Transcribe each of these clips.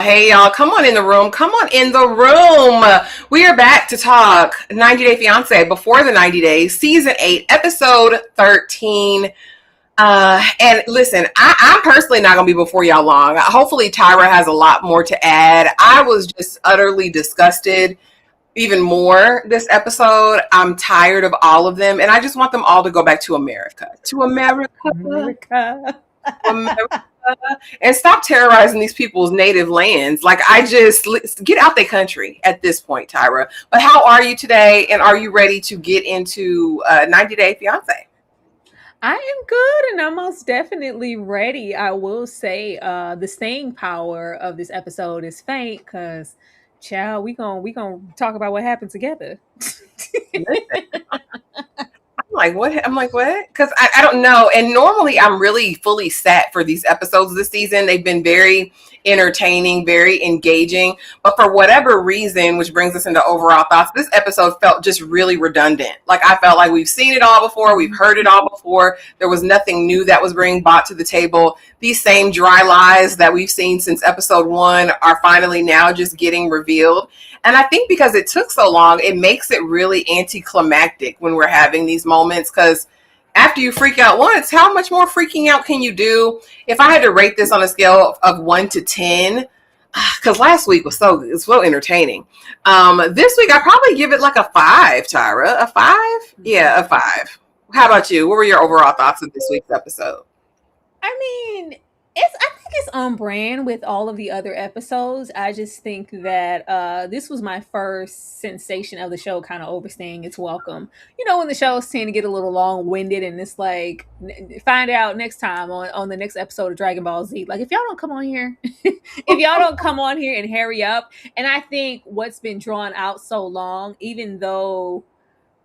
Hey y'all, come on in the room. Come on in the room. We are back to talk 90 Day Fiance before the 90 days, season 8, episode 13. And listen, I'm personally not going to be before y'all long. Hopefully, Tyra has a lot more to add. I was just utterly disgusted even more this episode. I'm tired of all of them, and I just want them all to go back to America. To America. America. America. And stop terrorizing these people's native lands. Like, I just get out their country at this point, Tyra. But how are you today? And are you ready to get into 90 Day Fiance? I am good and I'm most definitely ready. I will say the staying power of this episode is faint because child, we gonna talk about what happened together. I'm like, what? I'm like, what? Because I don't know. And normally I'm really fully set for these episodes this season. They've been very entertaining, very engaging. But for whatever reason, which brings us into overall thoughts, this episode felt just really redundant. Like, I felt like we've seen it all before. We've heard it all before. There was nothing new that was being brought to the table. These same dry lies that we've seen since episode 1 are finally now just getting revealed. And I think because it took so long, it makes it really anticlimactic when we're having these moments. Because after you freak out once, how much more freaking out can you do? If I had to rate this on a scale of 1 to 10, because last week was so entertaining. This week I probably give it like a 5, Tyra. A 5? Yeah, a 5. How about you? What were your overall thoughts of this week's episode? I mean, I think it's on brand with all of the other episodes. I just think that this was my first sensation of the show kind of overstaying its welcome. You know, when the shows tend to get a little long winded and it's like, find out next time on the next episode of Dragon Ball Z. Like, if y'all don't come on here, if y'all don't come on here and hurry up. And I think what's been drawn out so long, even though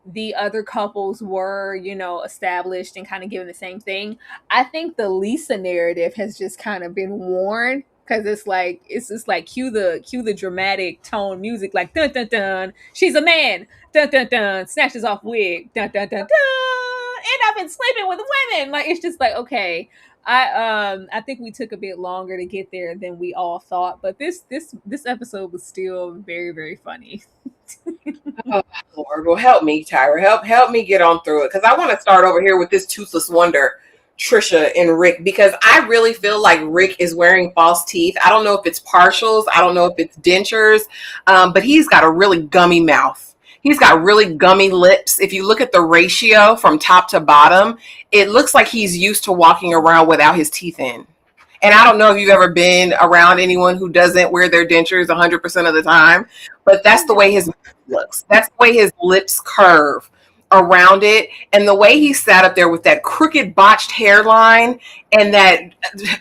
the other couples were, established and kind of given the same thing. I think the Lisa narrative has just kind of been worn because it's just like cue the dramatic tone music like dun dun dun, she's a man, dun dun dun, snatches off wig, dun dun dun dun, and I've been sleeping with women. Like, it's just like, okay. I think we took a bit longer to get there than we all thought, but this episode was still very, very funny. Oh, Lord, well, help me, Tyra. Help me get on through it, because I want to start over here with this toothless wonder, Trisha and Rick, because I really feel like Rick is wearing false teeth. I don't know if it's partials, I don't know if it's dentures, but he's got a really gummy mouth. He's got really gummy lips. If you look at the ratio from top to bottom, it looks like he's used to walking around without his teeth in. And I don't know if you've ever been around anyone who doesn't wear their dentures 100% of the time, but that's the way his mouth looks. That's the way his lips curve around it. And the way he sat up there with that crooked, botched hairline and that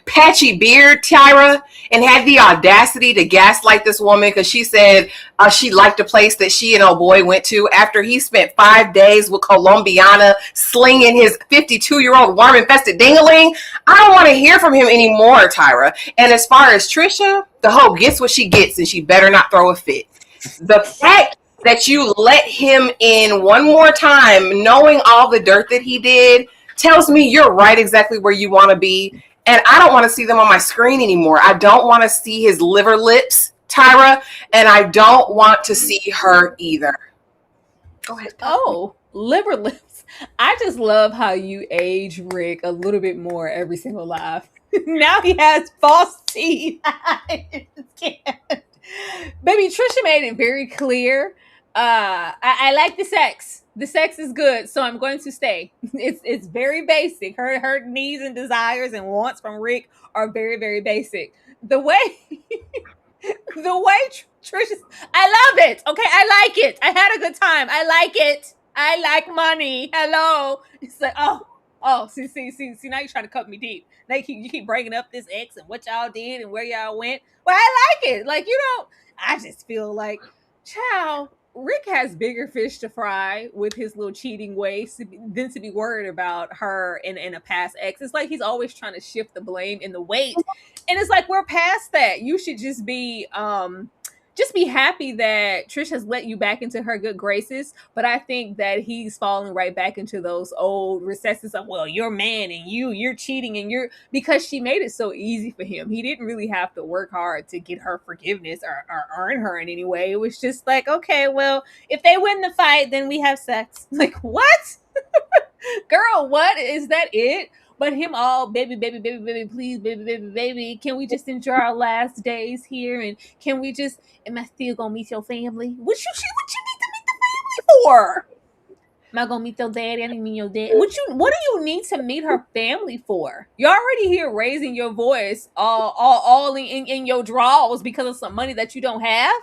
patchy beard, Tyra, and had the audacity to gaslight this woman because she said she liked a place that she and old boy went to after he spent 5 days with Colombiana slinging his 52-year-old worm-infested dingaling. I don't want to hear from him anymore, Tyra. And as far as Trisha, the hoe gets what she gets, and she better not throw a fit. The fact that you let him in one more time, knowing all the dirt that he did, tells me you're right exactly where you want to be. And I don't want to see them on my screen anymore. I don't want to see his liver lips, Tyra, and I don't want to see her either. Go ahead. Oh, liver lips. I just love how you age Rick a little bit more every single life. Now he has false teeth. I just can't. Baby, Trisha made it very clear. I like the sex. The sex is good, so I'm going to stay. It's very basic. Her needs and desires and wants from Rick are very, very basic. The way the way Trisha, I love it. Okay, I like it. I had a good time. I like it. I like money. Hello. It's like, see. Now you're trying to cut me deep. Now you keep bringing up this ex and what y'all did and where y'all went. Well, I like it. Like, I just feel like, child, Rick has bigger fish to fry with his little cheating ways than to be worried about her and a past ex. It's like he's always trying to shift the blame and the weight. And it's like, we're past that. You should just be just be happy that Trish has let you back into her good graces. But I think that he's falling right back into those old recesses of, well, you're man and you're cheating and you're, because she made it so easy for him. He didn't really have to work hard to get her forgiveness or earn her in any way. It was just like, okay, well, if they win the fight, then we have sex. Like, what? Girl, what? Is that it? But him all baby, baby, baby, baby, please, baby, baby, baby. Can we just enjoy our last days here? And can we just? Am I still gonna meet your family? What you need to meet the family for? Am I gonna meet your daddy? I didn't mean your dad. What do you need to meet her family for? You're already here raising your voice all in your draws because of some money that you don't have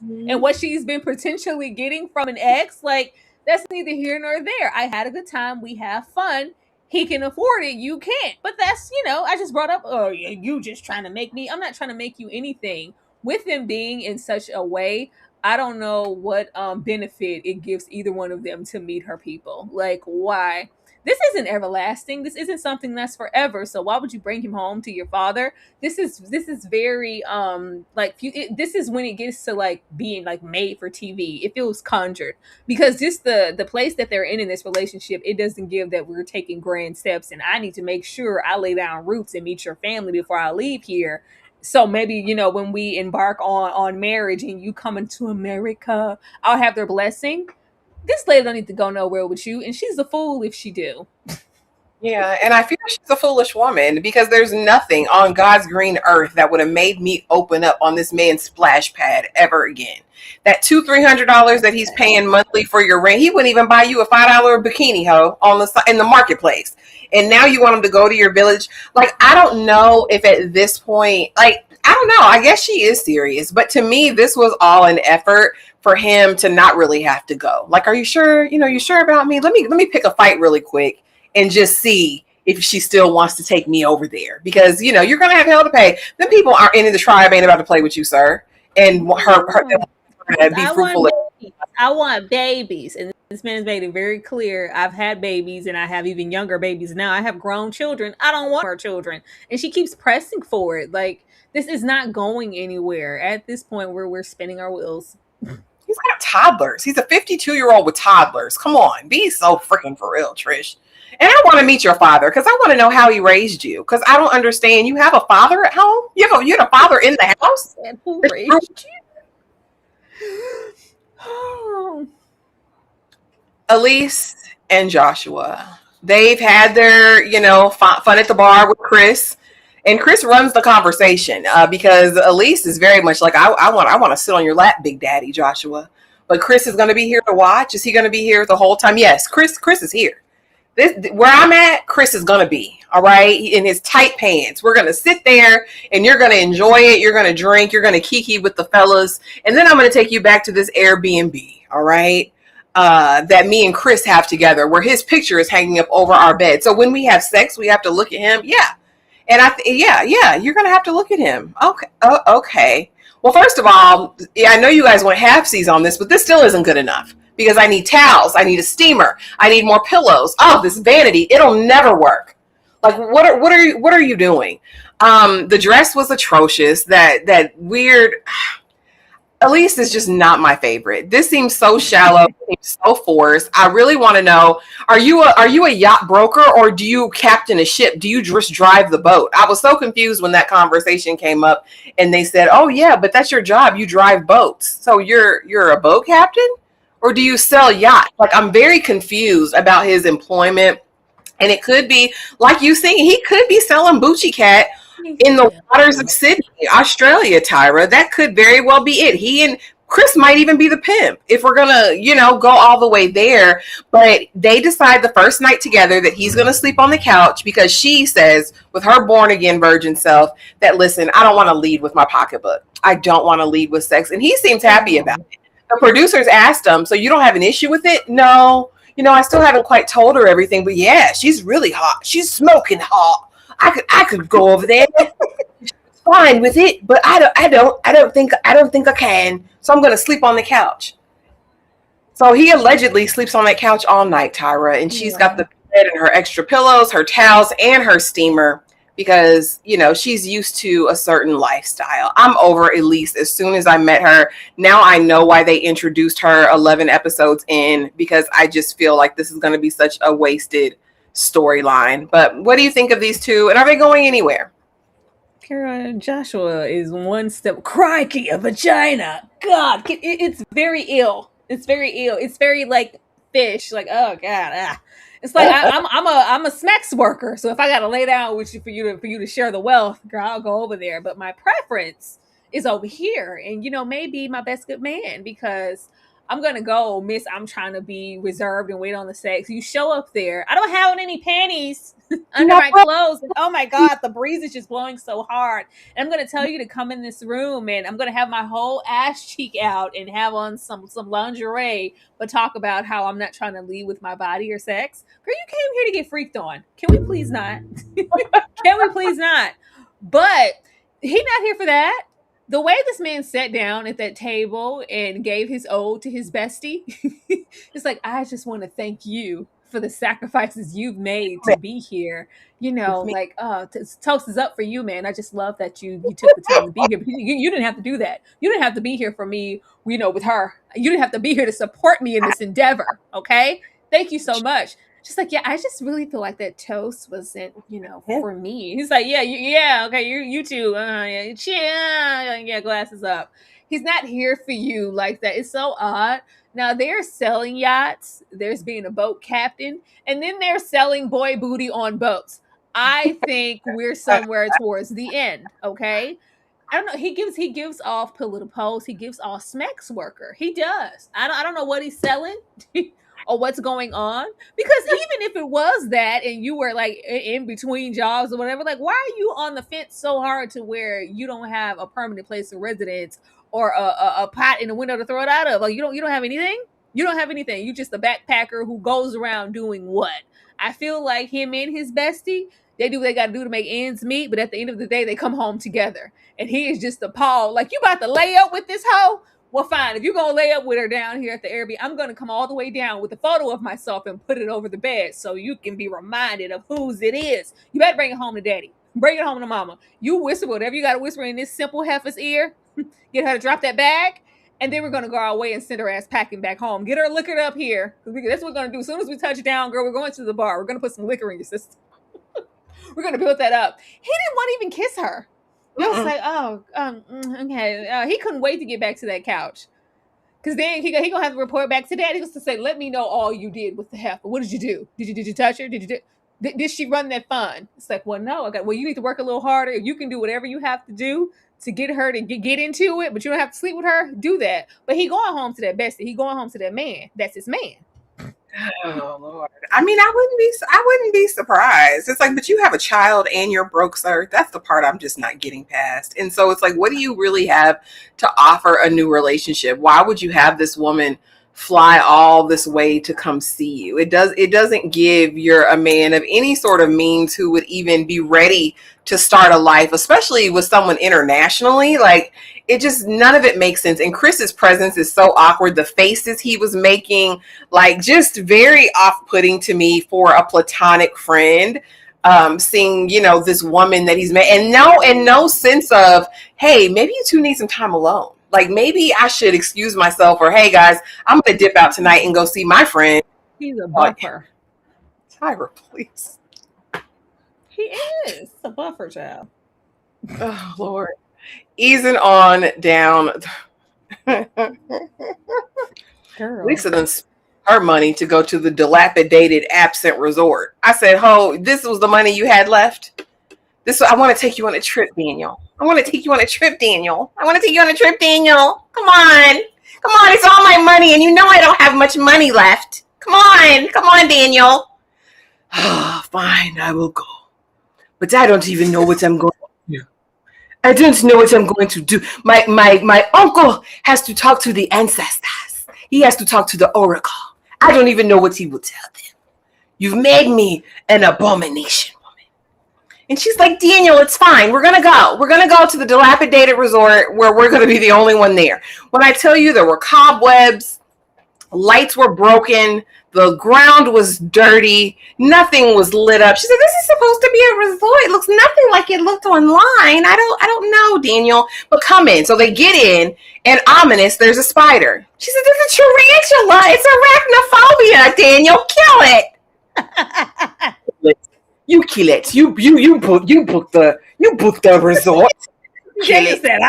and what she's been potentially getting from an ex. Like, that's neither here nor there. I had a good time. We have fun. He can afford it. You can't. But that's, I just brought up, oh, yeah, you just trying to make me. I'm not trying to make you anything. With them being in such a way, I don't know what benefit it gives either one of them to meet her people. Like, why? This isn't everlasting. This isn't something that's forever. So why would you bring him home to your father? This is very this is when it gets to like being like made for TV. It feels conjured because just the place that they're in this relationship, it doesn't give that we're taking grand steps and I need to make sure I lay down roots and meet your family before I leave here. So maybe, when we embark on marriage and you come into America, I'll have their blessing. This lady don't need to go nowhere with you, and she's a fool if she do. Yeah, and I feel she's a foolish woman because there's nothing on God's green earth that would have made me open up on this man's splash pad ever again. That $200-300 that he's paying monthly for your rent, he wouldn't even buy you a $5 bikini hoe in the marketplace. And now you want him to go to your village. Like, I don't know if at this point, like, I don't know. I guess she is serious, but to me, this was all an effort for him to not really have to go. Like, are you sure? You sure about me? Let me pick a fight really quick and just see if she still wants to take me over there. Because, you're going to have hell to pay. Them people aren't in the tribe, ain't about to play with you, sir. And her be fruitful. I want babies. And this man's made it very clear. I've had babies and I have even younger babies now. I have grown children. I don't want more children. And she keeps pressing for it. Like, this is not going anywhere at this point where we're spinning our wheels. He's got toddlers. He's a 52-year-old with toddlers. Come on. Be so freaking for real, Trish. And I want to meet your father because I want to know how he raised you. Because I don't understand. You have a father at home? You have a father in the house? And who raised you? Oh. Elise and Joshua. They've had their, fun at the bar with Chris. And Chris runs the conversation because Elise is very much like, I want to sit on your lap, Big Daddy Joshua. But Chris is going to be here to watch. Is he going to be here the whole time? Yes, Chris is here. Where I'm at, Chris is going to be, all right, in his tight pants. We're going to sit there and you're going to enjoy it. You're going to drink. You're going to kiki with the fellas. And then I'm going to take you back to this Airbnb, all right, that me and Chris have together where his picture is hanging up over our bed. So when we have sex, we have to look at him. Yeah. And you're going to have to look at him. Okay. Okay. Well, first of all, I know you guys want halfsies on this, but this still isn't good enough. Because I need towels, I need a steamer, I need more pillows. Oh, this vanity, it'll never work. Like, what are you doing? The dress was atrocious. That weird. Elise is just not my favorite. This seems so shallow, so forced. I really want to know: are you a yacht broker or do you captain a ship? Do you just drive the boat? I was so confused when that conversation came up, and they said, "Oh yeah, but that's your job. You drive boats. So you're a boat captain." Or do you sell yachts? Like, I'm very confused about his employment. And it could be, like you saying, he could be selling Bucci Cat in the waters of Sydney, Australia, Tyra. That could very well be it. He and Chris might even be the pimp if we're going to, go all the way there. But they decide the first night together that he's going to sleep on the couch because she says, with her born-again virgin self, that, listen, I don't want to lead with my pocketbook. I don't want to lead with sex. And he seems happy about it. The producers asked him, so you don't have an issue with it? No. I still haven't quite told her everything, but yeah, she's really hot. She's smoking hot. I could go over there. Fine with it, but I don't think I can. So I'm going to sleep on the couch. So he allegedly sleeps on that couch all night, Tyra, and she's got the bed and her extra pillows, her towels, and her steamer. because, you know, she's used to a certain lifestyle. I'm over Elise as soon as I met her. Now I know why they introduced her 11 episodes in, because I just feel like this is going to be such a wasted storyline. But what do you think of these two, and are they going anywhere? Joshua is one step. Crikey, a vagina. God, it's very ill. It's very ill. It's very like fish. Like, oh God. Ah. It's like I'm a smacks worker. So if I gotta lay down with you for you to share the wealth, girl, I'll go over there. But my preference is over here, and maybe my best good man, because I'm gonna go, miss. I'm trying to be reserved and wait on the sex. You show up there. I don't have any panties under No, my clothes. And oh my God, the breeze is just blowing so hard. And I'm gonna tell you to come in this room, and I'm gonna have my whole ass cheek out and have on some lingerie, but talk about how I'm not trying to lead with my body or sex. Girl, you came here to get freaked on. Can we please not? Can we please not? But he not here for that. The way this man sat down at that table and gave his ode to his bestie, it's like, I just want to thank you for the sacrifices you've made to be here. with me. Like, toast is up for you, man. I just love that you took the time to be here. But you didn't have to do that. You didn't have to be here for me, with her. You didn't have to be here to support me in this endeavor. Okay. Thank you so much. Just like, yeah, I just really feel like that toast wasn't, for me. He's like, yeah, okay, you too. Yeah, glasses up. He's not here for you like that. It's so odd. Now they're selling yachts. There's being a boat captain, and then they're selling boy booty on boats. I think we're somewhere towards the end. Okay. I don't know. He gives off political pose. He gives off smacks worker. He does. I don't know what he's selling or what's going on, because even if it was that and you were like in between jobs or whatever, like, why are you on the fence so hard to where you don't have a permanent place of residence or a pot in the window to throw it out of? Like, you don't have anything. You don't have anything. You just a backpacker who goes around doing what? I feel like him and his bestie, they do what they got to do to make ends meet, but at the end of the day, they come home together. And he is just appalled. Like, you about to lay up with this hoe? Well, fine. If you're going to lay up with her down here at the Airbnb, I'm going to come all the way down with a photo of myself and put it over the bed so you can be reminded of whose it is. You better bring it home to daddy. Bring it home to mama. You whisper whatever you got to whisper in this simple heifer's ear. Get her to drop that bag. And then we're going to go our way and send her ass packing back home. Get her liquored up here. That's what we're going to do. As soon as we touch down, girl, we're going to the bar. We're going to put some liquor in your system. We're going to build that up. He didn't want to even kiss her. I was like, oh, okay. He couldn't wait to get back to that couch. Because then he gonna have to report back to daddy. He was to say, let me know all you did with the heifer. What did you do? Did you touch her? Did she run that fun? It's like, well, no. Well, you need to work a little harder. You can do whatever you have to do to get her to get into it, but you don't have to sleep with her. Do that. But he going home to that bestie. He going home to that man. That's his man. Oh Lord. I mean, I wouldn't be surprised. It's like, but you have a child and you're broke, sir. That's the part I'm just not getting past. And so it's like, what do you really have to offer a new relationship? Why would you have this woman fly all this way to come see you? It doesn't give you're a man of any sort of means who would even be ready to start a life, especially with someone internationally. Like, it just, none of it makes sense. And Chris's presence is so awkward. The faces he was making, like, just very off-putting to me for a platonic friend. Seeing, this woman that he's met, and no sense of, hey, maybe you two need some time alone. Like, maybe I should excuse myself, or, hey guys, I'm gonna dip out tonight and go see my friend. He's a buffer. Tyra, please. He is a buffer, child. Oh Lord. Easing on down. Girl. Lisa done spent her money to go to the dilapidated absent resort. I said, ho, this was the money you had left? I want to take you on a trip, Daniel. I want to take you on a trip, Daniel. Come on. It's all my money, and you know I don't have much money left. Come on, Daniel. Fine, I will go. But I don't even know what I'm going to do. I don't know what I'm going to do. My uncle has to talk to the ancestors. He has to talk to the oracle. I don't even know what he will tell them. You've made me an abomination. And she's like, Daniel, it's fine. We're going to go. We're going to go to the dilapidated resort where we're going to be the only one there. When I tell you there were cobwebs, Lights were broken. The ground was dirty. Nothing was lit up. She said, "This is supposed to be a resort. It looks nothing like it looked online. I don't know, Daniel. But come in." So they get in, and ominous, there's a spider. She said, "This is tarantula. It's arachnophobia, Daniel. Kill it." You kill it. You book the resort. Kill it. Said,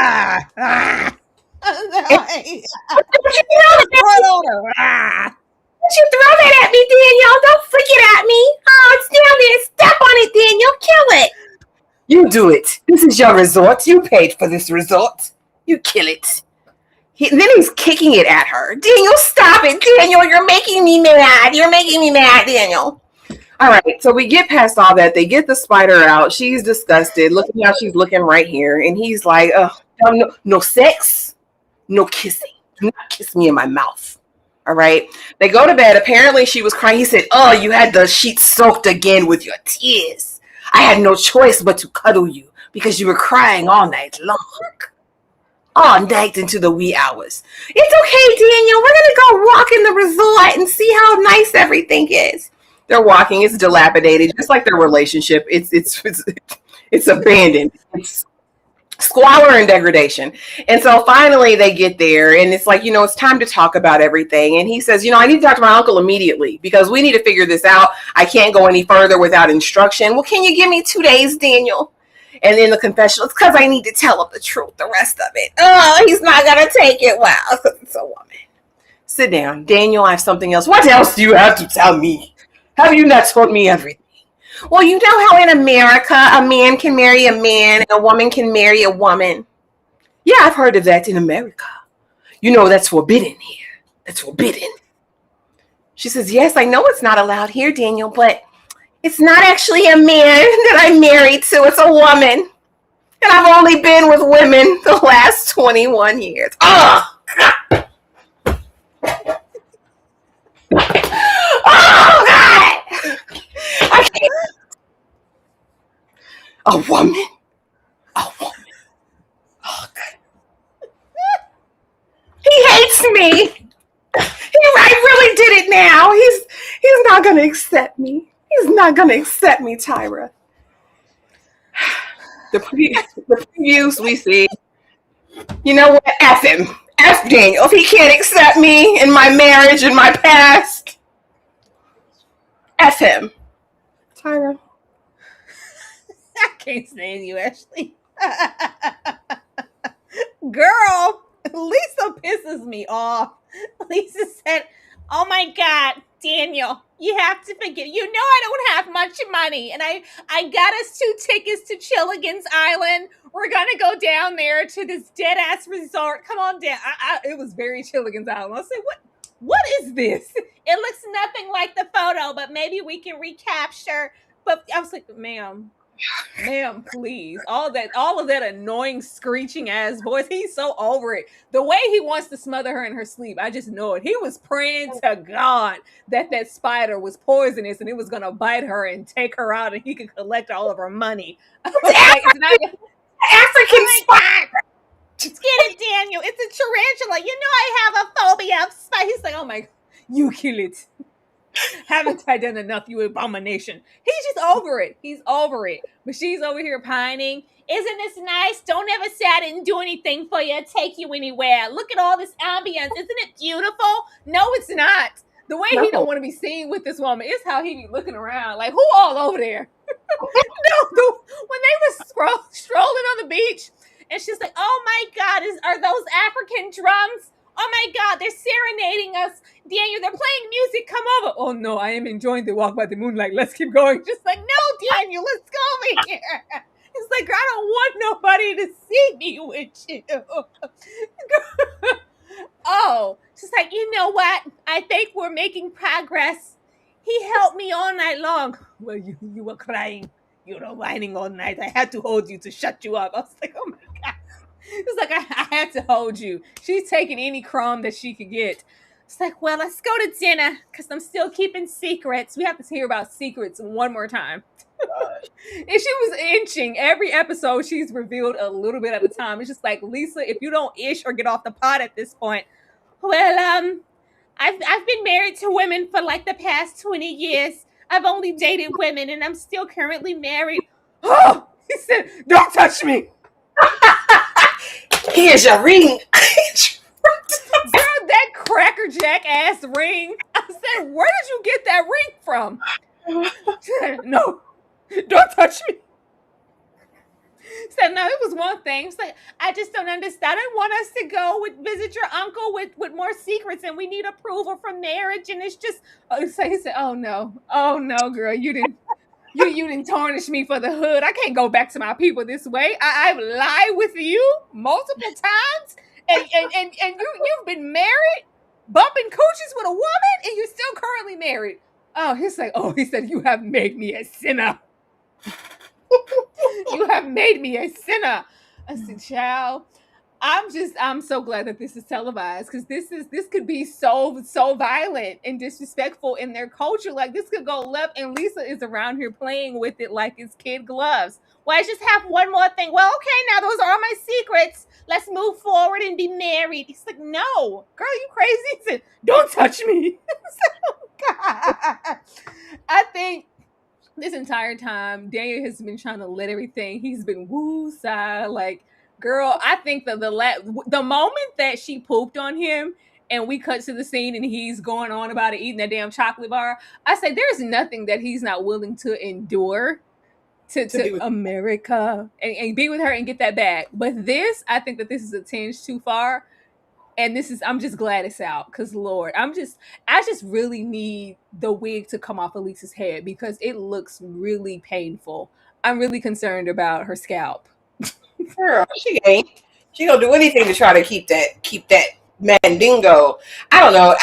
You throw that at me, Daniel. Don't flick it at me. Oh, it's down there. Step on it, Daniel. Kill it. You do it. This is your resort. You paid for this resort. You kill it. Then he's kicking it at her. Daniel, stop it. Daniel, you're making me mad. You're making me mad, Daniel. All right, so we get past all that. They get the spider out. She's disgusted. Look at how she's looking right here. And he's like, no sex, no kissing. Do not kiss me in my mouth. All right. They go to bed. Apparently she was crying. He said, "Oh, you had the sheets soaked again with your tears. I had no choice but to cuddle you because you were crying all night long. All night into the wee hours. It's okay, Daniel. We're going to go walk in the resort and see how nice everything is." They're walking. It's dilapidated, just like their relationship. It's abandoned. It's squalor and degradation. And so finally they get there, and it's like, it's time to talk about everything. And he says, "I need to talk to my uncle immediately because we need to figure this out. I can't go any further without instruction." "Well, can you give me 2 days, Daniel?" And then the confessional, "It's because I need to tell him the truth, the rest of it." "Oh, he's not going to take it well." It's a woman. "Sit down. Daniel, I have something else." "What else do you have to tell me? Have you not told me everything?" "Well, you know how in America a man can marry a man and a woman can marry a woman?" "Yeah, I've heard of that in America. That's forbidden here. That's forbidden." She says, "Yes, I know it's not allowed here, Daniel, but it's not actually a man that I'm married to. It's a woman. And I've only been with women the last 21 years. Oh, God. Oh, God. I can't. A woman? A woman. Oh, God. He hates me. I really did it now. He's not going to accept me. He's not going to accept me, Tyra. The previews we see, you know what? F him. F Daniel. If he can't accept me in my marriage and my past, F him. Tyra. I can't stand you, Ashley. Girl, Lisa pisses me off. Lisa said, "Oh my God, Daniel, you have to forgive. I don't have much money, and I got us 2 tickets to Chilligan's Island. We're gonna go down there to this dead ass resort. Come on down." It was very Chilligan's Island. I said, what is this? It looks nothing like the photo, but maybe we can recapture. But I was like, ma'am, please. All of that annoying screeching ass voice. He's so over it. The way he wants to smother her in her sleep, I just know it. He was praying to God that spider was poisonous and it was gonna bite her and take her out, and he could collect all of her money. It's not African spider. Get it, Daniel. It's a tarantula. I have a phobia of spiders. He's like, "Oh my, you kill it. Haven't I done enough, you abomination?" He's just over it. He's over it. But she's over here pining. "Isn't this nice? Don't ever say I didn't do anything for you, take you anywhere. Look at all this ambience. Isn't it beautiful?" No, it's not. The way he don't want to be seen with this woman is how he be looking around like, who all over there? No, when they were strolling on the beach, and she's like, "Oh my God, are those African drums? Oh my God, they're serenading us. Daniel, they're playing music. Come over." "Oh no, I am enjoying the walk by the moonlight. Let's keep going." Just like, "No, Daniel, let's go over here." It's like, I don't want nobody to see me with you. Oh, she's like, "You know what? I think we're making progress. He helped me all night long." "Well, you were crying. You were whining all night. I had to hold you to shut you up." I was like, oh my God. It's like, I had to hold you. She's taking any crumb that she could get. It's like, "Well, let's go to dinner because I'm still keeping secrets." We have to hear about secrets one more time. And she was inching. Every episode, she's revealed a little bit at a time. It's just like, Lisa, if you don't ish or get off the pot at this point, well, I've been married to women for like the past 20 years. I've only dated women and I'm still currently married. Oh, he said, don't touch me. Here's your ring. Girl, that Cracker Jack ass ring. I said, where did you get that ring from? She said, no, don't touch me. So no, it was one thing. It's like, I just don't understand. I want us to go visit your uncle with more secrets, and we need approval from marriage. And it's just, so he said, oh no, girl, you didn't tarnish me for the hood. I can't go back to my people this way. I've lied with you multiple times, and you've been married, bumping coochies with a woman, and you're still currently married. Oh, he said, you have made me a sinner. You have made me a sinner. I said, child, I'm so glad that this is televised, because this could be so violent and disrespectful in their culture. Like, this could go left, and Lisa is around here playing with it like it's kid gloves. Well, I just have one more thing. Well, okay, now those are all my secrets. Let's move forward and be married. He's like, no, girl, you crazy? He said, don't touch me. So, God. I think this entire time, Daniel has been trying to let everything. He's been woo-side. Like, girl, I think that the moment that she pooped on him and we cut to the scene and he's going on about it, eating that damn chocolate bar, I say there's nothing that he's not willing to endure to America and be with her and get that bag. But this, I think that this is a tinge too far. And I'm just glad it's out, because Lord, I just really need the wig to come off Elise's head, because it looks really painful. I'm really concerned about her scalp. Girl, she ain't. She gonna do anything to try to keep that mandingo. I don't know.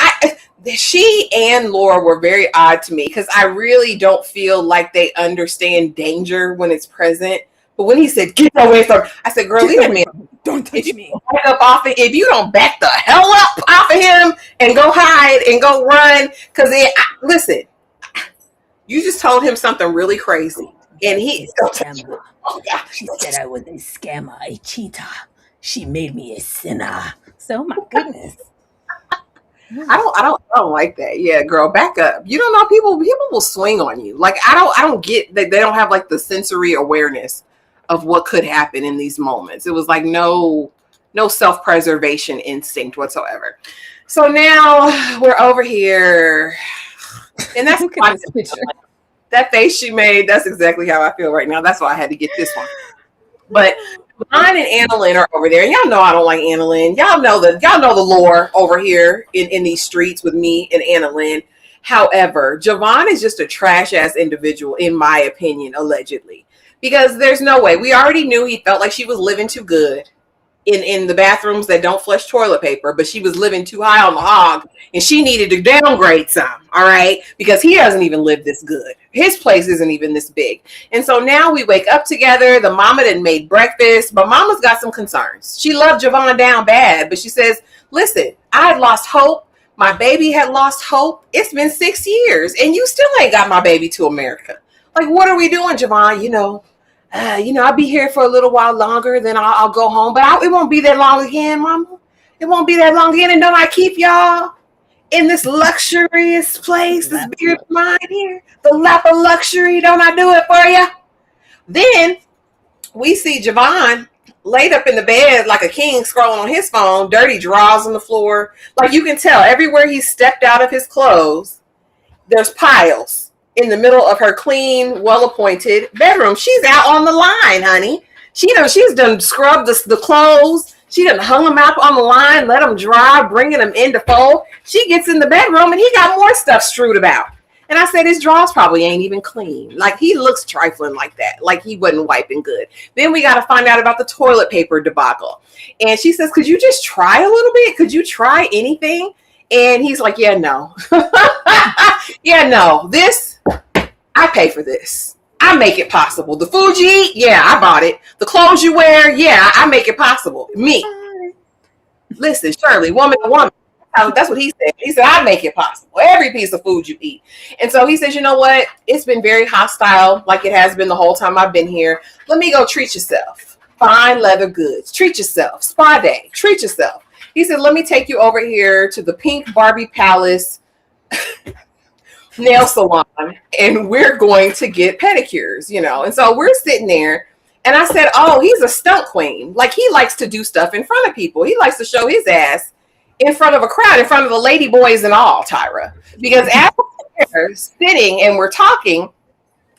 She and Laura were very odd to me, because I really don't feel like they understand danger when it's present. But when he said, get away from, I said, girl, leave me. Don't touch me. If you don't back the hell up off of him and go hide and go run, because listen, you just told him something really crazy, and he. She said I was a scammer, a cheater. She made me a sinner. So, my goodness. I don't like that. Yeah, girl, back up. You don't know, people will swing on you. Like, I don't get that they don't have like the sensory awareness of what could happen in these moments. It was like no self-preservation instinct whatsoever. So now we're over here, and that's that face she made. That's exactly how I feel right now. That's why I had to get this one. But Jovon and Annalynn are over there, and y'all know I don't like Annalynn. Y'all know the lore over here in these streets with me and Annalynn. However, Jovon is just a trash ass individual, in my opinion, allegedly. Because there's no way. We already knew he felt like she was living too good in the bathrooms that don't flush toilet paper, but she was living too high on the hog, and she needed to downgrade some, all right? Because he doesn't even live this good. His place isn't even this big. And so now we wake up together. The mama done made breakfast, but mama's got some concerns. She loved Jovon down bad, but she says, listen, I had lost hope. My baby had lost hope. It's been 6 years, and you still ain't got my baby to America. Like, what are we doing, Jovon? I'll be here for a little while longer, then I'll go home. But it won't be that long again, Mama. It won't be that long again. And don't I keep y'all in this luxurious place, this beautiful mine here? The lap of luxury, don't I do it for you? Then we see Jovon laid up in the bed like a king, scrolling on his phone, dirty drawers on the floor. Like, you can tell everywhere he stepped out of his clothes, there's piles in the middle of her clean, well-appointed bedroom. She's out on the line, honey. She's done scrubbed the clothes. She done hung them out on the line, let them dry, bringing them in to fold. She gets in the bedroom, and he got more stuff strewed about. And I said, his drawers probably ain't even clean. Like, he looks trifling like that, like he wasn't wiping good. Then we got to find out about the toilet paper debacle. And she says, could you just try a little bit? Could you try anything? And he's like, yeah, no. Yeah, no. This, I pay for this. I make it possible. The food you eat, yeah, I bought it. The clothes you wear, yeah, I make it possible. Me. Listen, Shirley, woman to woman. That's what he said. He said, I make it possible. Every piece of food you eat. And so he says, you know what? It's been very hostile, like it has been the whole time I've been here. Let me go treat yourself. Fine leather goods. Treat yourself. Spa day. Treat yourself. He said, let me take you over here to the Pink Barbie Palace nail salon, and we're going to get pedicures, you know. And so we're sitting there, and I said, oh, he's a stunt queen. Like, he likes to do stuff in front of people. He likes to show his ass in front of a crowd, in front of the lady boys and all, Tyra. Because as we're sitting and we're talking,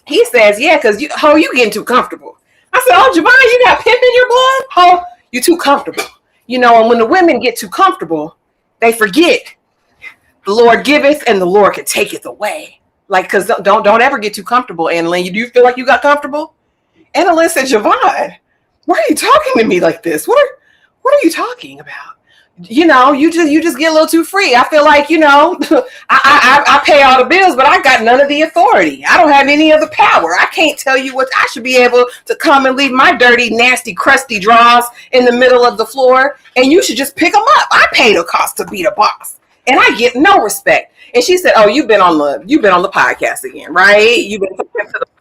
he says, yeah, because you getting too comfortable. I said, oh, Jovon, you got pimp in your blood? Ho, you too comfortable. You know, and when the women get too comfortable, they forget the Lord giveth and the Lord can taketh away. Like, because don't ever get too comfortable, Annalynn. Do you feel like you got comfortable? Annalynn said, Jovon, why are you talking to me like this? What are you talking about? You know, you just get a little too free. I feel like, you know, I pay all the bills, but I got none of the authority. I don't have any of the power. I can't tell you what. I should be able to come and leave my dirty, nasty, crusty drawers in the middle of the floor, and you should just pick them up. I pay the cost to be the boss, and I get no respect. And she said, oh, you've been on the podcast again, right? You've been to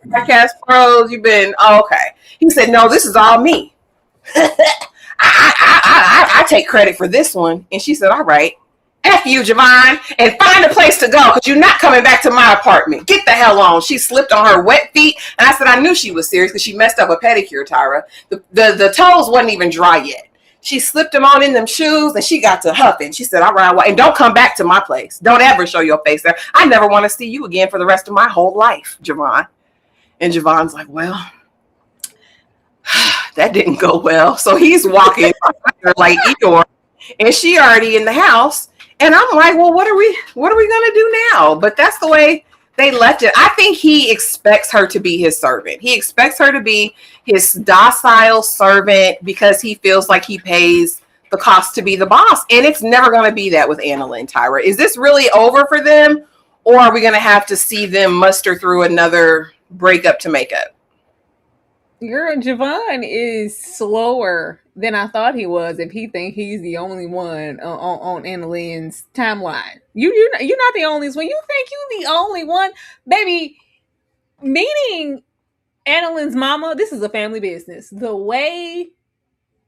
the podcast pros. You've been, oh, okay. He said, no, this is all me. I take credit for this one. And she said, all right, F you, Jovon, and find a place to go, because you're not coming back to my apartment. Get the hell on. She slipped on her wet feet, and I said, I knew she was serious because she messed up a pedicure, Tyra. The toes wasn't even dry yet. She slipped them on in them shoes, and she got to huffing. She said, all right, and don't come back to my place. Don't ever show your face there. I never want to see you again for the rest of my whole life, Jovon. And Javon's like, well, that didn't go well. So he's walking like Eeyore, and she already in the house. And I'm like, well, what are we gonna do now? But that's the way they left it. I think he expects her to be his servant. He expects her to be his docile servant because he feels like he pays the cost to be the boss. And it's never going to be that with Annalynn, Tyra. Is this really over for them? Or are we going to have to see them muster through another breakup to make up? Girl, Jovon is slower than I thought he was. If he think he's the only one on Annalynn's timeline, you're not the only one. You think you the only one, baby? Meaning Annalynn's mama. This is a family business. The way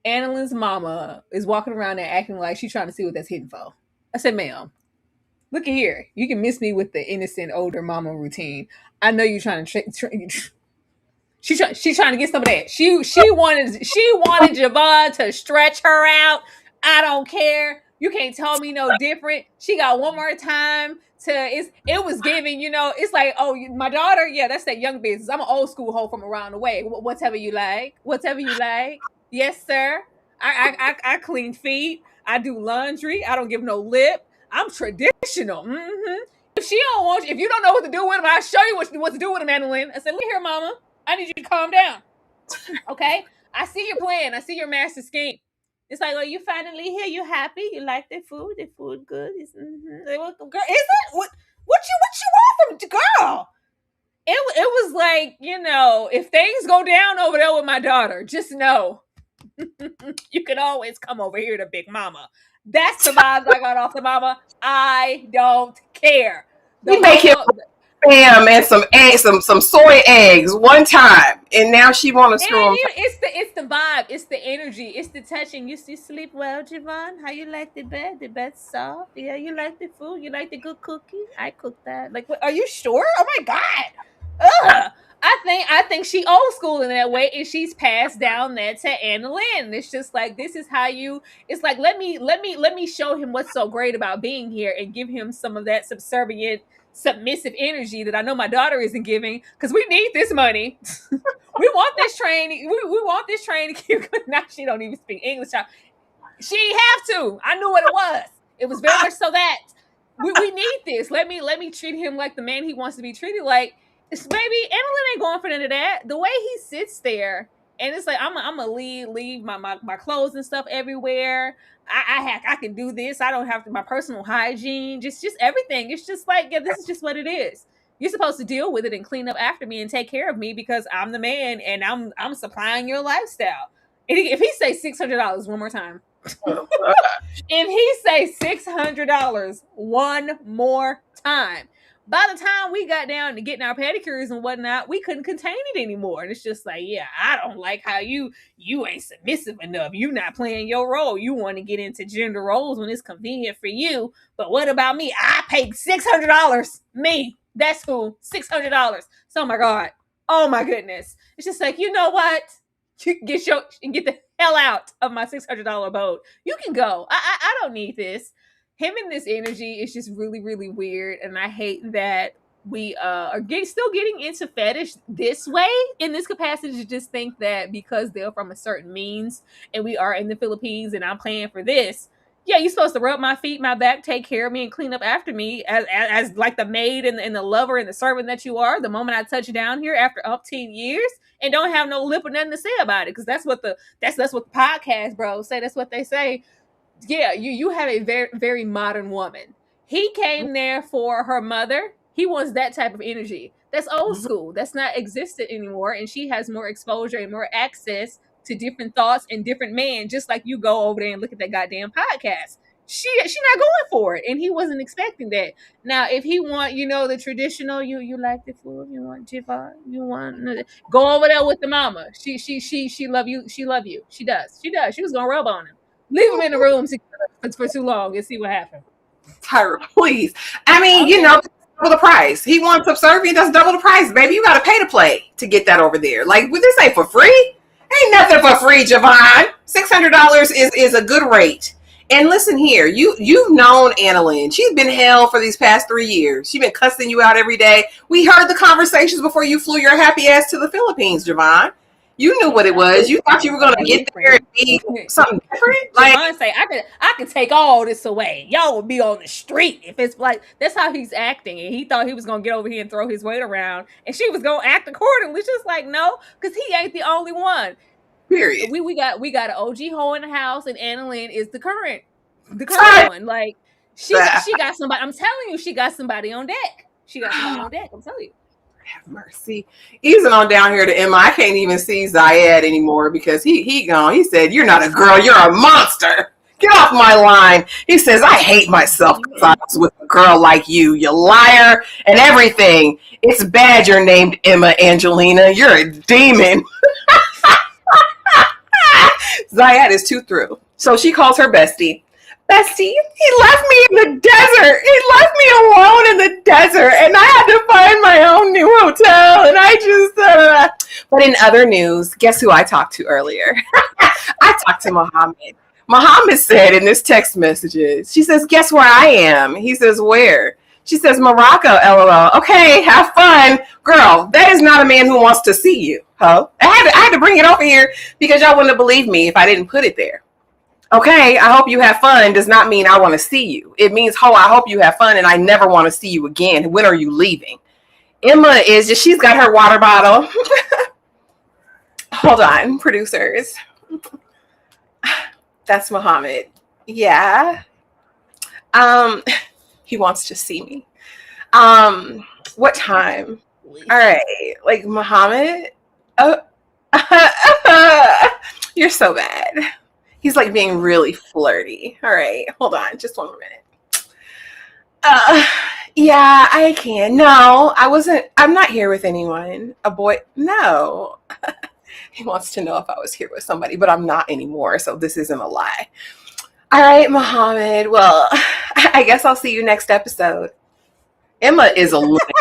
Annalynn's mama is walking around there acting like she's trying to see what that's hidden for. I said, ma'am, look at here. You can miss me with the innocent older mama routine. I know you're trying to. She's trying to get some of that. She wanted Jovon to stretch her out. I don't care. You can't tell me no different. She got one more time to. It was giving. You know, it's like, oh, my daughter. Yeah, that's that young business. I'm an old school hoe from around the way. Whatever you like. Whatever you like. Yes, sir. I clean feet. I do laundry. I don't give no lip. I'm traditional. Mm-hmm. If she don't want you, if you don't know what to do with him, I'll show you what to do with him, Annalynn. I said, look here, mama. I need you to calm down. Okay? I see your plan. I see your master scheme. It's like, oh, you finally here. You happy? You like the food? The food good? Mm-hmm. Girl, is it? What you want from girl? It was like, you know, if things go down over there with my daughter, just know you can always come over here to Big Mama. That's the vibes I got off the mama. I don't care. You make him spam and some eggs, some soy eggs one time, and now she want to screw him. It's the vibe, it's the energy, it's the touching. You sleep well, Jovon? How you like the bed? The bed's soft. Yeah, you like the food? You like the good cookie? I cooked that. Like, are you sure? Oh my god! Ugh. I think she old school in that way, and she's passed down that to Annalynn. It's just like, this is how you. It's like, let me show him what's so great about being here, and give him some of that submissive energy that I know my daughter isn't giving, because we need this money. we want this train. We want this train to keep. Now she don't even speak English. She have to. I knew what it was. It was very much so that we need this. Let me treat him like the man he wants to be treated like. Baby, Annalynn ain't going for none of that. The way he sits there, and it's like, I'm gonna leave my clothes and stuff everywhere. I can do this. I don't have to, my personal hygiene, just everything. It's just like, yeah, this is just what it is. You're supposed to deal with it and clean up after me and take care of me because I'm the man and I'm supplying your lifestyle. And if he say $600 one more time, if he say $600 one more time, By the time we got down to getting our pedicures and whatnot, we couldn't contain it anymore. And it's just like, yeah, I don't like how you ain't submissive enough. You not playing your role. You want to get into gender roles when it's convenient for you. But what about me? I paid $600. Me. That's who. $600. So my God. Oh my goodness. It's just like, you know what? You can get the hell out of my $600 boat. You can go. I don't need this. Him and this energy is just really, really weird, and I hate that we are still getting into fetish this way in this capacity, to just think that because they're from a certain means and we are in the Philippines and I'm paying for this. Yeah, you're supposed to rub my feet, my back, take care of me, and clean up after me as like the maid and the lover and the servant that you are. The moment I touch down here after umpteen years, and don't have no lip or nothing to say about it, because that's what the podcast bros say. That's what they say. Yeah, you have a very, very modern woman. He came there for her mother. He wants that type of energy. That's old school. That's not existent anymore. And she has more exposure and more access to different thoughts and different men, just like you go over there and look at that goddamn podcast. She not going for it, and he wasn't expecting that. Now, if he want, the traditional, you like the food, you want Jovon, you want, go over there with the mama. She love you. She love you. She does. She was gonna rub on him. Leave them in the room for too long and see what happens. Tyra, please. I mean, double the price. He wants subservient. That's double the price, baby. You got to pay to play to get that over there. Like, this ain't for free. Ain't nothing for free, Jovon. $600 is a good rate. And listen here, you've known Annalynn. She's been hell for these past 3 years. She's been cussing you out every day. We heard the conversations before you flew your happy ass to the Philippines, Jovon. You knew what it was. You thought you were going to get there and be something different. Like, Jovon say, I could take all this away. Y'all would be on the street if it's like, that's how he's acting. And he thought he was going to get over here and throw his weight around, and she was going to act accordingly. Just like, no, because he ain't the only one. Period. We got an OG hoe in the house, and Annalynn is the current one. Like, she got somebody. I'm telling you, she got somebody on deck. I'm telling you. Have mercy. Easing on down here to Emma. I can't even see Zayed anymore because he gone. He said, "You're not a girl. You're a monster. Get off my line." He says, "I hate myself because I was with a girl like you. You liar and everything. It's bad you're named Emma Angelina. You're a demon." Zayed is too through. So she calls her bestie. Bestie, he left me in the desert. He left me alone in the desert, and I had to find my own new hotel. And I just, But in other news, guess who I talked to earlier? I talked to Muhammad. Muhammad said in this text messages, she says, "Guess where I am?" He says, "Where?" She says, "Morocco, LOL. Okay, have fun." Girl, that is not a man who wants to see you, huh? I had to bring it over here because y'all wouldn't believe me if I didn't put it there. Okay, I hope you have fun does not mean I want to see you. It means, I hope you have fun and I never want to see you again. When are you leaving? Emma she's got her water bottle. Hold on, producers. That's Muhammad. Yeah. He wants to see me. What time? All right, like Muhammad. Oh, you're so bad. He's like being really flirty. All right, hold on, just 1 more minute. Yeah, I can. No, I wasn't. I'm not here with anyone. A boy? No. He wants to know if I was here with somebody, but I'm not anymore. So this isn't a lie. All right, Muhammad. Well, I guess I'll see you next episode. Emma is a lunatic.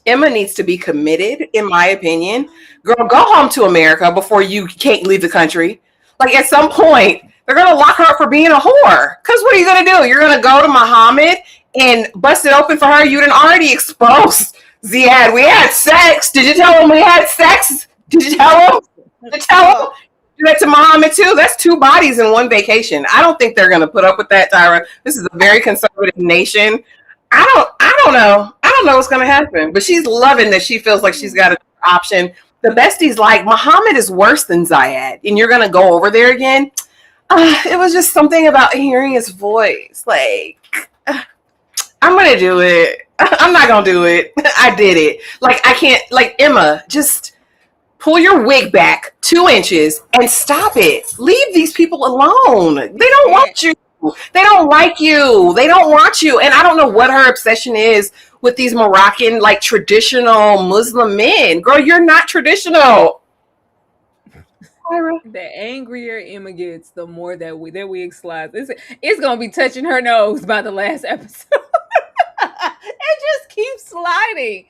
Emma needs to be committed, in my opinion. Girl, go home to America before you can't leave the country. Like, at some point, they're going to lock her up for being a whore. Because what are you going to do? You're going to go to Muhammad and bust it open for her? You didn't already expose Ziad. We had sex. Did you tell him we had sex? Did you tell him? Did you tell him? Do that to Muhammad, too? That's 2 bodies in one vacation. I don't think they're going to put up with that, Tyra. This is a very conservative nation. I don't know. I don't know what's going to happen. But she's loving that she feels like she's got an option. The bestie's like, Muhammad is worse than Zayed, and you're going to go over there again? It was just something about hearing his voice. Like, I'm going to do it. I'm not going to do it. I did it. Like, I can't, like, Emma, just pull your wig back 2 inches and stop it. Leave these people alone. They don't want you. They don't like you. They don't want you. And I don't know what her obsession is with these Moroccan, like traditional Muslim men. Girl, you're not traditional. The angrier Emma gets, the more that wig slides. It's gonna be touching her nose by the last episode. It just keeps sliding.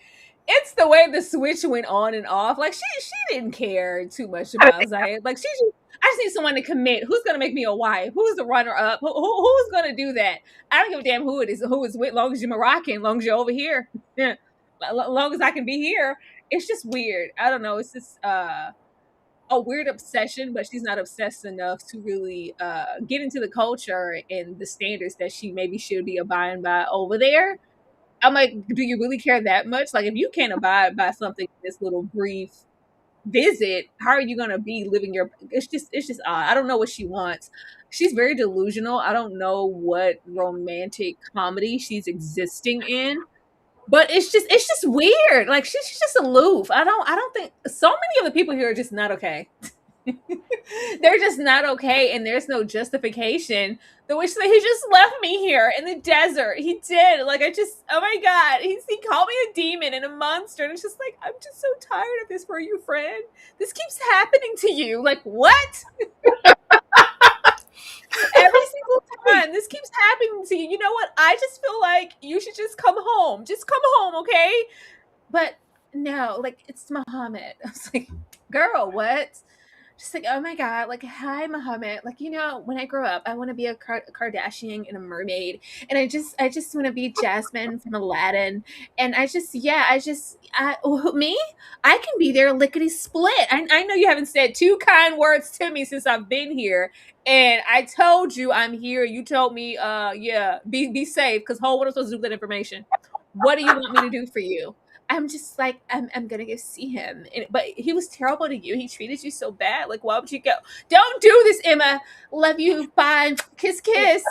It's the way the switch went on and off. Like she didn't care too much about Zayed. Like I just need someone to commit. Who's gonna make me a wife? Who's the runner up? Who's gonna do that? I don't give a damn who it is. Who is with? Long as you're Moroccan, long as you're over here, yeah. Long as I can be here. It's just weird. I don't know. It's just a weird obsession, but she's not obsessed enough to really get into the culture and the standards that she maybe should be abiding by over there. I'm like, do you really care that much? Like, if you can't abide by something in this little brief visit, how are you gonna be living your? It's just odd. I don't know what she wants. She's very delusional. I don't know what romantic comedy she's existing in, but it's just weird. Like she's just aloof. I don't think so many of the people here are just not okay. They're just not okay, and there's no justification. The way she's like, he just left me here in the desert. He did. Like, oh my God, he called me a demon and a monster, and it's just like, I'm just so tired of this for you, friend. This keeps happening to you. Like, what? Every single time this keeps happening to you. You know what? I just feel like you should just come home. Just come home, okay? But no, like, it's Muhammad. I was like, girl, what? Just like, oh my God, like, hi, Muhammad. Like, when I grow up, I want to be a Kardashian and a mermaid. And I just want to be Jasmine from Aladdin. And me? I can be there lickety split. I know you haven't said 2 kind words to me since I've been here. And I told you I'm here. You told me, be safe. Because what am I supposed to do with that information? What do you want me to do for you? I'm just like, I'm gonna go see him. But he was terrible to you. He treated you so bad. Like, why would you go? Don't do this, Emma. Love you. Bye. Kiss, kiss.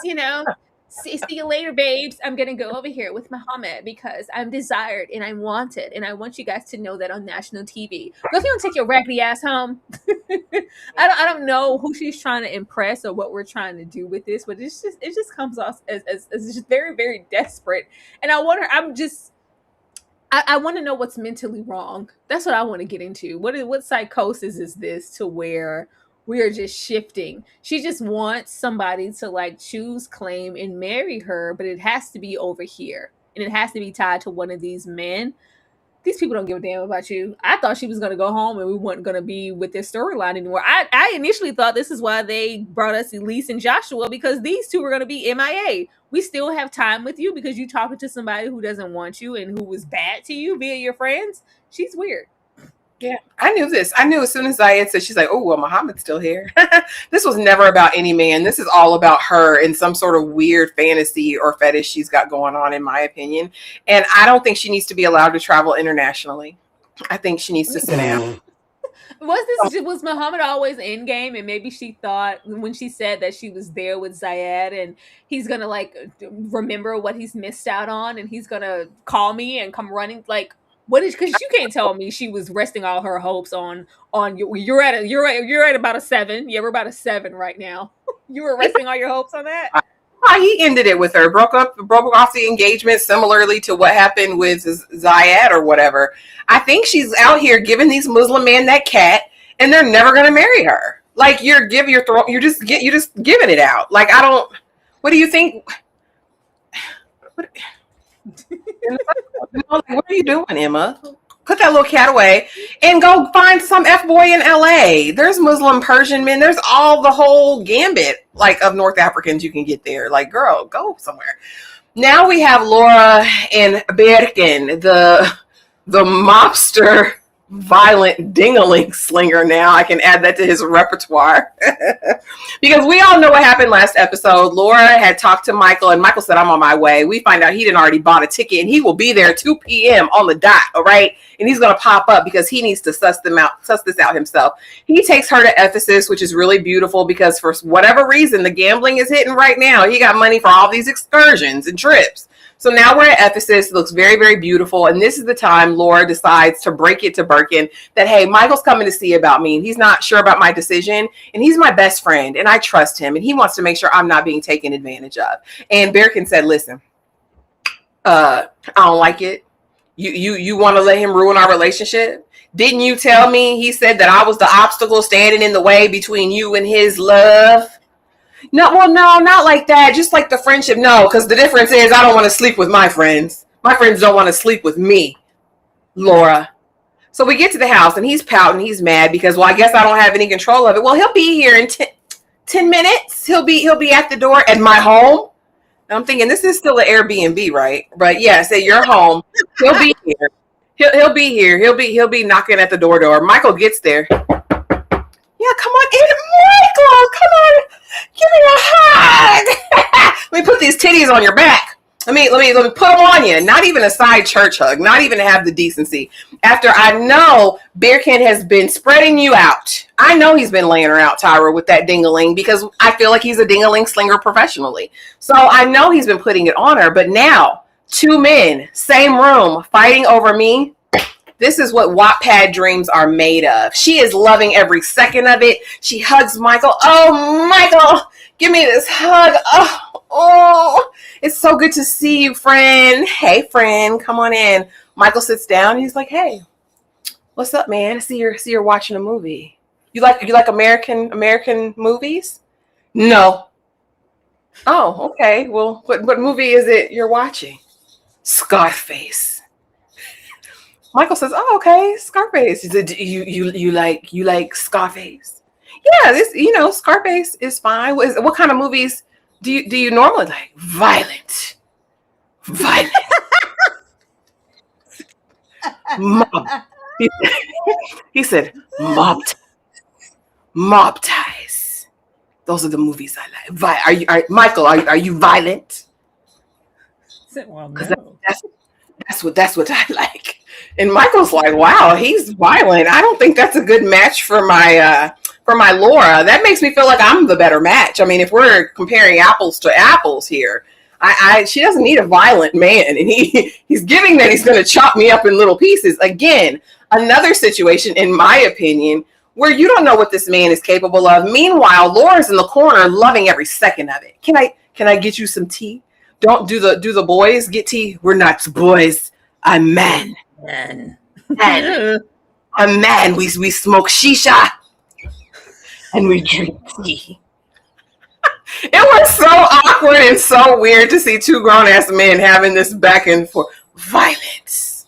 See you later, babes. I'm gonna go over here with Muhammad because I'm desired and I'm wanted, and I want you guys to know that on national TV. Girl, if you don't take your raggedy ass home, I don't know who she's trying to impress or what we're trying to do with this, but it just comes off as just very, very desperate. And I want to know what's mentally wrong. That's what I want to get into. What psychosis is this to where we are just shifting? She just wants somebody to like choose, claim, and marry her, but it has to be over here. And it has to be tied to one of these men. These people don't give a damn about you. I thought she was going to go home and we weren't going to be with this storyline anymore. I initially thought this is why they brought us Elise and Joshua, because these two were going to be MIA. We still have time with you because you talking to somebody who doesn't want you and who was bad to you via your friends. She's weird. Yeah, I knew this. I knew as soon as Zayed said, she's like, oh, well, Muhammad's still here. This was never about any man. This is all about her and some sort of weird fantasy or fetish she's got going on, in my opinion. And I don't think she needs to be allowed to travel internationally. I think she needs to sit down. Was Muhammad always in game? And maybe she thought when she said that she was there with Zayed and he's going to like remember what he's missed out on and he's going to call me and come running. Like, what is, because you can't tell me she was resting all her hopes on you're at about a 7. Yeah, we're about a 7 right now. You were resting all your hopes on that? He ended it with her, broke off the engagement similarly to what happened with Zayed or whatever. I think she's out here giving these Muslim men that cat, and they're never going to marry her. Like, you're just giving it out. Like, I don't. What do you think? What are you doing, Emma? Put that little cat away and go find some F-boy in LA. There's Muslim Persian men. There's the whole gambit like of North Africans you can get there. Like, girl, go somewhere. Now we have Laura and Birkan, the mobster, violent ding-a-ling slinger. Now I can add that to his repertoire. Because we all know what happened last episode. Laura had talked to Michael and Michael said, I'm on my way. We find out he didn't already bought a ticket and he will be there 2 p.m. on the dot. All right. And he's going to pop up because he needs to suss this out himself. He takes her to Ephesus, which is really beautiful because for whatever reason, the gambling is hitting right now. He got money for all these excursions and trips. So now we're at Ephesus. It looks very, very beautiful. And this is the time Laura decides to break it to Birkan that, hey, Michael's coming to see about me. And he's not sure about my decision. And he's my best friend. And I trust him. And he wants to make sure I'm not being taken advantage of. And Birkan said, listen, I don't like it. You want to let him ruin our relationship? Didn't you tell me he said that I was the obstacle standing in the way between you and his love? No, well, no, not like that. Just like the friendship. No, because the difference is I don't want to sleep with my friends. My friends don't want to sleep with me, Laura. So we get to the house and he's pouting. He's mad because, well, I guess I don't have any control of it. Well, he'll be here in 10 minutes. He'll be at the door at my home. And I'm thinking this is still an Airbnb, right? But yeah, say your home. He'll be here. He'll be here. He'll be knocking at the door. Michael gets there. Yeah, come on in, Michael. Come on, give me a hug. Let me put these titties on your back. Let me put them on you. Not even a side church hug. Not even to have the decency. After I know Birkan has been spreading you out. I know he's been laying her out, Tyra, with that ding-a-ling because I feel like he's a ding-a-ling slinger professionally. So I know he's been putting it on her. But now, two men, same room, fighting over me. This is what Wattpad dreams are made of. She is loving every second of it. She hugs Michael. Oh, Michael, give me this hug. Oh, it's so good to see you, friend. Hey, friend, come on in. Michael sits down. He's like, hey, what's up, man? I see you're watching a movie. You like American movies? No. Oh, okay. Well, what movie is it you're watching? Scarface. Michael says, "Oh, okay, Scarface." He said, "You like Scarface?" Yeah, this Scarface is fine. What kind of movies do you normally like? Violent, mob. He said, mob ties. Those are the movies I like. Michael? Are you violent? Well, no. That's what I like. And Michael's like, wow, he's violent. I don't think that's a good match for my Laura. That makes me feel like I'm the better match. I mean, if we're comparing apples to apples here, she doesn't need a violent man, and he's giving that he's going to chop me up in little pieces. Again, another situation, in my opinion, where you don't know what this man is capable of. Meanwhile, Laura's in the corner, loving every second of it. Can I get you some tea? Don't do the boys get tea. We're not boys. I'm man. I'm man. We smoke shisha and we drink tea. It was so awkward and so weird to see two grown-ass men having this back and forth. Violent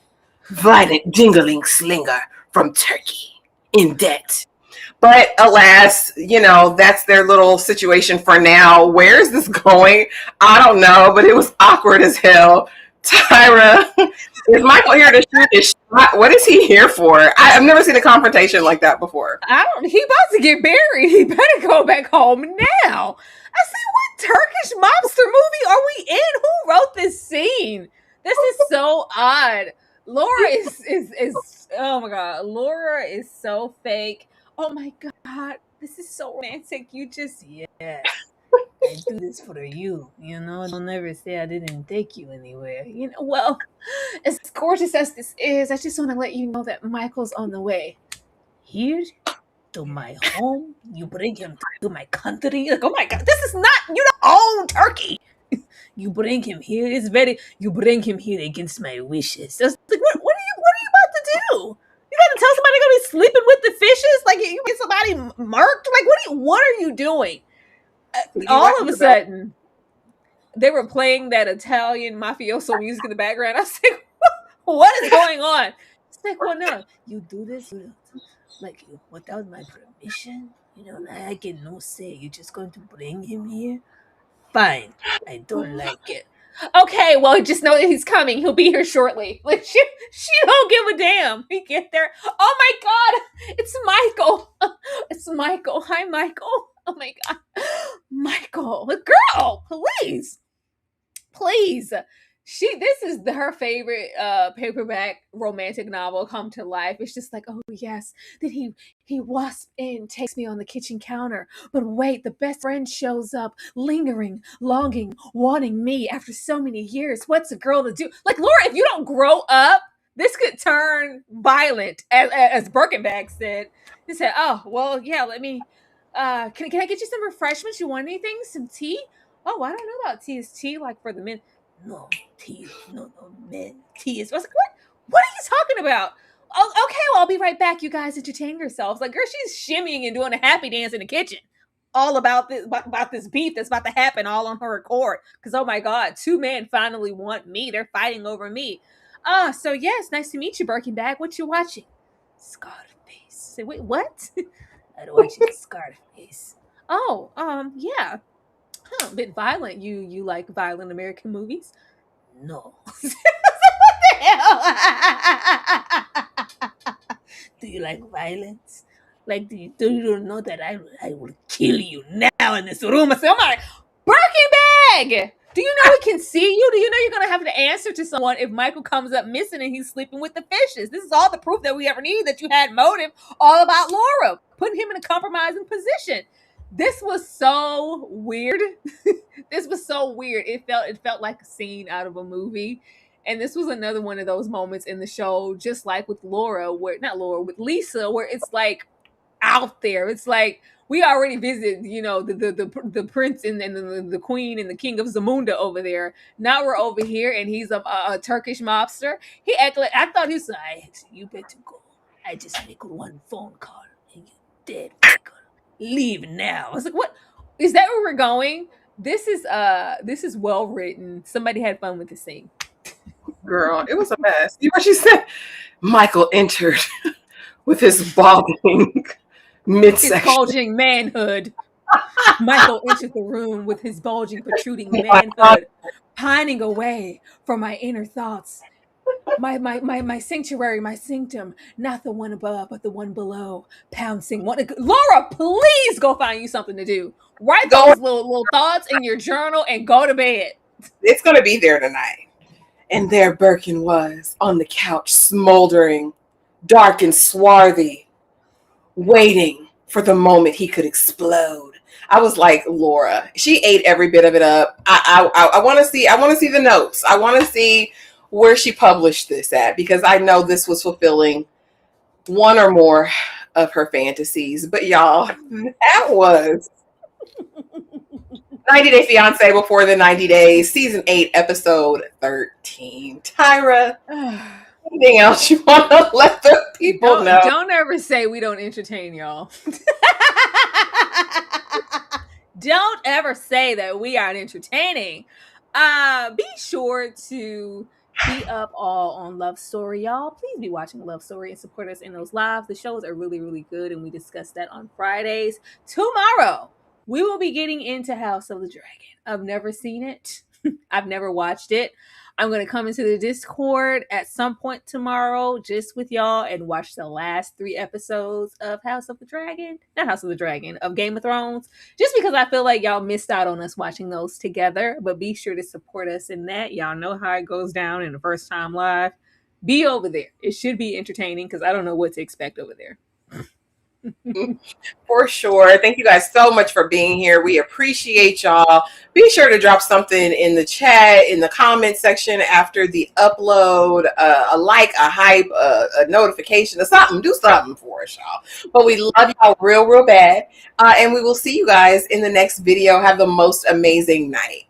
dingling slinger from Turkey in debt. But alas, that's their little situation for now. Where is this going? I don't know, but it was awkward as hell. Tyra, is Michael here to shoot his shot? What is he here for? I've never seen a confrontation like that before. He about to get buried. He better go back home now. I see, what Turkish mobster movie are we in? Who wrote this scene? This is so odd. Laura is oh my god. Laura is so fake. Oh my god, this is so romantic. You just, yes, I do this for you. Don't ever say I didn't take you anywhere. Well, as gorgeous as this is, I just want to let you know that Michael's on the way. Here to my home, you bring him to my country. Like, oh my god, this is not, you don't own Turkey. You bring him here. You bring him here against my wishes. Just like, what are you about to do? You got to tell somebody you're going to be sleeping with the fishes? Like, you get somebody marked? Like, what are you doing? All of a sudden, they were playing that Italian mafioso music in the background. I was like, what is going on? It's like, well, no, you do this like without my permission. I get no say. You're just going to bring him here? Fine. I don't like it. Okay, well, just know that he's coming. He'll be here shortly. Like, she don't give a damn. We get there. Oh my god, it's Michael. It's Michael. Hi, Michael. Oh my god, Michael, girl, please. This is her favorite paperback romantic novel come to life. It's just like, oh yes, then he wasps in, takes me on the kitchen counter. But wait, the best friend shows up, lingering, longing, wanting me after so many years. What's a girl to do? Like, Laura, if you don't grow up, this could turn violent, as Birkenbag said. He said, "Oh well, yeah. Let me. Can I get you some refreshments? You want anything? Some tea? Oh, I don't know about tea. Is tea like for the men? No, tea. No, men. Tea is." I was like, what? What are you talking about? Oh, okay, well, I'll be right back. You guys entertain yourselves. Like, girl, she's shimmying and doing a happy dance in the kitchen. All about this beef that's about to happen all on her accord. Because, oh my God, two men finally want me. They're fighting over me. So yes, nice to meet you, Birkenbag. What you watching? Scarface. Say, wait, what? I'm watching Scarface. Oh, yeah. Huh, a bit violent. You like violent American movies? No. What the hell? Do you like violence? Like, do you know that I will kill you now in this room? I said, oh my, Birkenbag! Do you know he can see you? Do you know you're going to have to answer to someone if Michael comes up missing and he's sleeping with the fishes? This is all the proof that we ever need that you had motive, all about Laura, putting him in a compromising position. This was so weird. This was so weird. It felt like a scene out of a movie. And this was another one of those moments in the show, just like with with Lisa, where it's like out there. It's like we already visited, the prince and the queen and the king of Zamunda over there. Now we're over here, and he's a Turkish mobster. He acted like, I thought he was like, you better go. I just make one phone call and you're dead, Michael. Leave now. I was like, what? Is that where we're going? This is well written. Somebody had fun with the scene. Girl, it was a mess. You know what she said? Michael entered with his bulging midsection. His bulging manhood. Michael entered the room with his bulging, protruding manhood, pining away for my inner thoughts. My sanctuary, my sanctum, not the one above, but the one below. Pouncing. Laura, please go find you something to do. Write those little thoughts in your journal and go to bed. It's going to be there tonight. And there Birkin was on the couch, smoldering, dark and swarthy, waiting for the moment he could explode. I was like, Laura, she ate every bit of it up. I want to see the notes. I want to see where she published this at, because I know this was fulfilling one or more of her fantasies. But y'all, that was 90 Day Fiancé Before the 90 Days, Season 8, Episode 13. Tyra, anything else you want to let the people know? Don't ever say we don't entertain y'all. Don't ever say that we aren't entertaining. Be sure to be up all on Love Story, y'all. Please be watching Love Story and support us in those lives. The shows are really, really good, and we discuss that on Fridays. Tomorrow, we will be getting into House of the Dragon. I've never seen it. I've never watched it. I'm going to come into the Discord at some point tomorrow just with y'all and watch the last 3 episodes of of Game of Thrones, just because I feel like y'all missed out on us watching those together. But be sure to support us in that. Y'all know how it goes down in the first time live. Be over there. It should be entertaining because I don't know what to expect over there. For sure. Thank you guys so much for being here. We appreciate y'all. Be sure to drop something in the chat, in the comment section after the upload, a like, a hype, a notification, or something. Do something for us, y'all. But we love y'all real, real bad. And we will see you guys in the next video. Have the most amazing night.